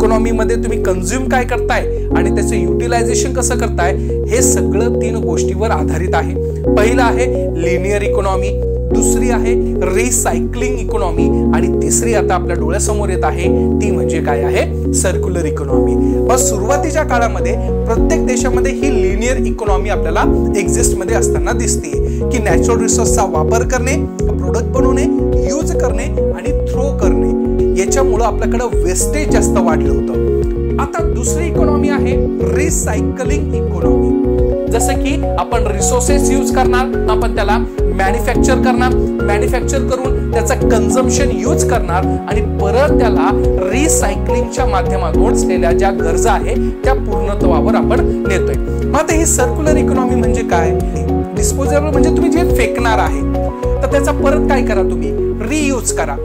Economy मध्ये तुम्ही consume काय करताय आणि त्याचं युटिलायझेशन कसं करताय, हे सगळं 3 गोष्टीवर आधारित आहे. पहिलं आहे लिनियर इकॉनॉमी, दुसरी आहे रिसायकलिंग इकॉनॉमी आणि तिसरी आता आपल्या डोळ्यासमोर येत आहे ती म्हणजे काय आहे, सर्क्युलर इकॉनॉमी. मग सुरुवातीच्या काळामध्ये प्रत्येक देशामध्ये ही लिनियर इकॉनॉमी आपल्याला एक्झिस्ट मध्ये असताना दिसते की नॅचरल रिसोर्सचा वापर करणे, प्रोडक्ट बनवणे, यूज करणे आणि थ्रो करणे, याच्यामुळे आपल्याकडे वेस्टेज जास्त वाढलं होतं. आता दुसरी इकॉनॉमी आहे रिसायकलिंग इकॉनॉमी. जसं की आपण रिसोर्सेस यूज करणार, आपण त्याला मॅन्युफॅक्चर करणार, मॅन्युफॅक्चर करून त्याचा कन्झम्पशन यूज करणार आणि परत त्याला रिसायकलिंगच्या माध्यमातून असलेल्या ज्या गरजा आहेत त्या पूर्णत्वावर आपण नेतोय. मग आता ही सर्क्युलर इकॉनॉमी म्हणजे काय, डिस्पोजेबल म्हणजे तुम्ही जे फेकणार आहे तर त्याचा परत काय करा, तुम्ही रियूज करा.